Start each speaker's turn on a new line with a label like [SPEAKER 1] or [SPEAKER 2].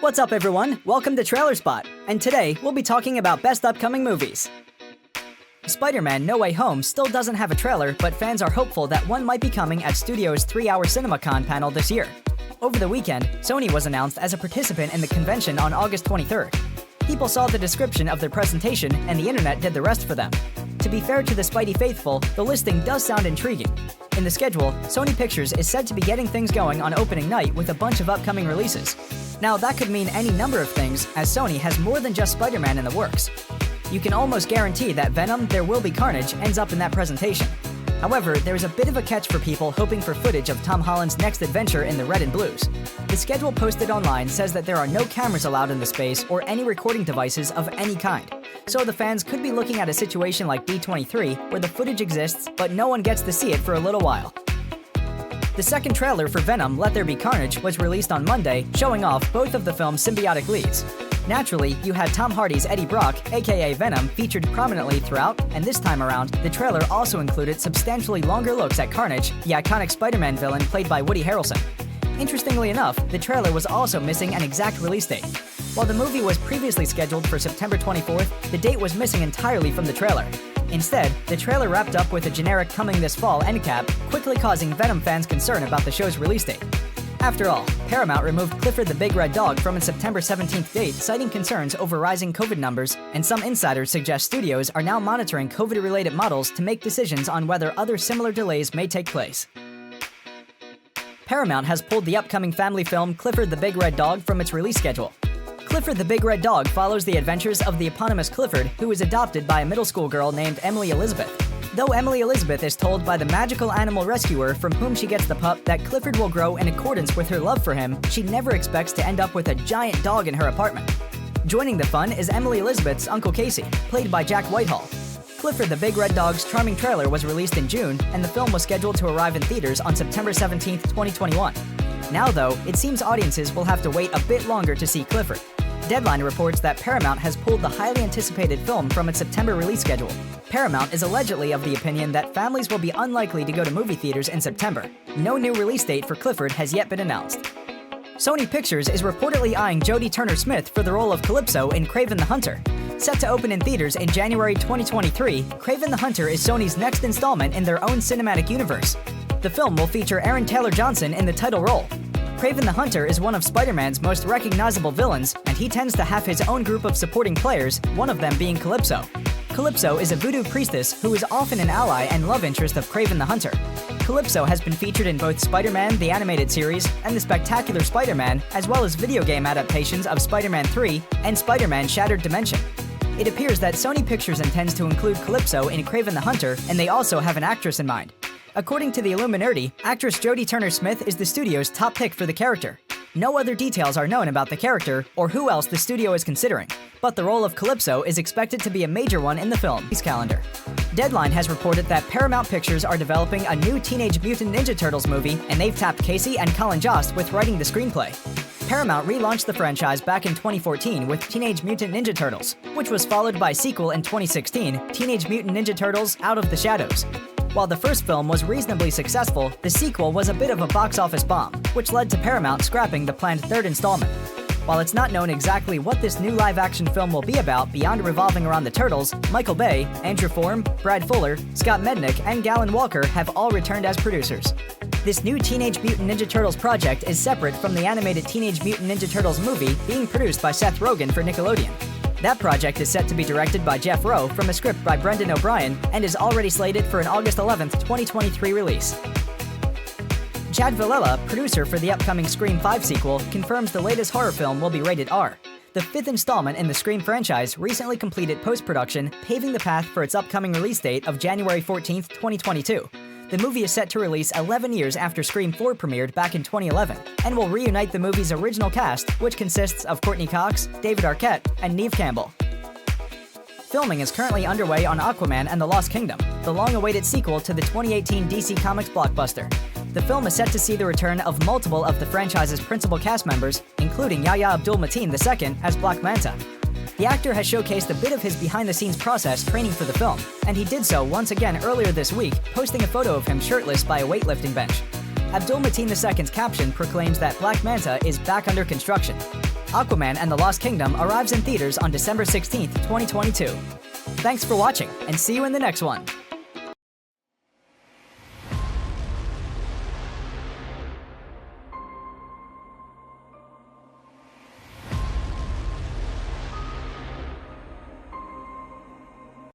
[SPEAKER 1] What's up, everyone? Welcome to Trailer Spot, and today we'll be talking about best upcoming movies. Spider-Man: No Way Home still doesn't have a trailer, but fans are hopeful that one might be coming at Studio's 3-hour CinemaCon panel this year. Over the weekend, Sony was announced as a participant in the convention on August 23rd. People saw the description of their presentation, and the internet did the rest for them. To be fair to the Spidey faithful, the listing does sound intriguing. In the schedule, Sony Pictures is said to be getting things going on opening night with a bunch of upcoming releases. Now, that could mean any number of things, as Sony has more than just Spider-Man in the works. You can almost guarantee that Venom: There Will Be Carnage ends up in that presentation. However, there's a bit of a catch for people hoping for footage of Tom Holland's next adventure in the Red and Blues. The schedule posted online says that there are no cameras allowed in the space or any recording devices of any kind. So the fans could be looking at a situation like D23, where the footage exists, but no one gets to see it for a little while. The second trailer for Venom: Let There Be Carnage was released on Monday, showing off both of the film's symbiotic leads. Naturally, you had Tom Hardy's Eddie Brock, aka Venom, featured prominently throughout, and this time around, the trailer also included substantially longer looks at Carnage, the iconic Spider-Man villain played by Woody Harrelson. Interestingly enough, the trailer was also missing an exact release date. While the movie was previously scheduled for September 24th, the date was missing entirely from the trailer. Instead, the trailer wrapped up with a generic "coming this fall" end cap, quickly causing Venom fans concern about the show's release date. After all, Paramount removed Clifford the Big Red Dog from its September 17th date, citing concerns over rising COVID numbers, and some insiders suggest studios are now monitoring COVID-related models to make decisions on whether other similar delays may take place. Paramount has pulled the upcoming family film Clifford the Big Red Dog from its release schedule. Clifford the Big Red Dog follows the adventures of the eponymous Clifford, who is adopted by a middle school girl named Emily Elizabeth. Though Emily Elizabeth is told by the magical animal rescuer from whom she gets the pup that Clifford will grow in accordance with her love for him, she never expects to end up with a giant dog in her apartment. Joining the fun is Emily Elizabeth's Uncle Casey, played by Jack Whitehall. Clifford the Big Red Dog's charming trailer was released in June, and the film was scheduled to arrive in theaters on September 17, 2021. Now, though, it seems audiences will have to wait a bit longer to see Clifford. Deadline reports that Paramount has pulled the highly anticipated film from its September release schedule. Paramount is allegedly of the opinion that families will be unlikely to go to movie theaters in September. No new release date for Clifford has yet been announced. Sony Pictures is reportedly eyeing Jodie Turner-Smith for the role of Calypso in Kraven the Hunter. Set to open in theaters in January 2023, Kraven the Hunter is Sony's next installment in their own cinematic universe. The film will feature Aaron Taylor-Johnson in the title role. Kraven the Hunter is one of Spider-Man's most recognizable villains, and he tends to have his own group of supporting players, one of them being Calypso. Calypso is a voodoo priestess who is often an ally and love interest of Kraven the Hunter. Calypso has been featured in both Spider-Man the Animated Series and The Spectacular Spider-Man, as well as video game adaptations of Spider-Man 3 and Spider-Man Shattered Dimension. It appears that Sony Pictures intends to include Calypso in Kraven the Hunter, and they also have an actress in mind. According to the Illuminati, actress Jodie Turner-Smith is the studio's top pick for the character. No other details are known about the character or who else the studio is considering, but the role of Calypso is expected to be a major one in the film's calendar. Deadline has reported that Paramount Pictures are developing a new Teenage Mutant Ninja Turtles movie, and they've tapped Casey and Colin Jost with writing the screenplay. Paramount relaunched the franchise back in 2014 with Teenage Mutant Ninja Turtles, which was followed by a sequel in 2016, Teenage Mutant Ninja Turtles: Out of the Shadows. While the first film was reasonably successful, the sequel was a bit of a box office bomb, which led to Paramount scrapping the planned third installment. While it's not known exactly what this new live-action film will be about beyond revolving around the Turtles, Michael Bay, Andrew Form, Brad Fuller, Scott Mednick, and Galen Walker have all returned as producers. This new Teenage Mutant Ninja Turtles project is separate from the animated Teenage Mutant Ninja Turtles movie being produced by Seth Rogen for Nickelodeon. That project is set to be directed by Jeff Rowe from a script by Brendan O'Brien and is already slated for an August 11, 2023 release. Chad Villella, producer for the upcoming Scream 5 sequel, confirms the latest horror film will be rated R. The fifth installment in the Scream franchise recently completed post-production, paving the path for its upcoming release date of January 14, 2022. The movie is set to release 11 years after Scream 4 premiered back in 2011, and will reunite the movie's original cast, which consists of Courtney Cox, David Arquette, and Neve Campbell. Filming is currently underway on Aquaman and the Lost Kingdom, the long-awaited sequel to the 2018 DC Comics blockbuster. The film is set to see the return of multiple of the franchise's principal cast members, including Yahya Abdul-Mateen II as Black Manta. The actor has showcased a bit of his behind-the-scenes process training for the film, and he did so once again earlier this week, posting a photo of him shirtless by a weightlifting bench. Abdul-Mateen II's caption proclaims that Black Manta is back under construction. Aquaman and the Lost Kingdom arrives in theaters on December 16th, 2022. Thanks for watching, and see you in the next one!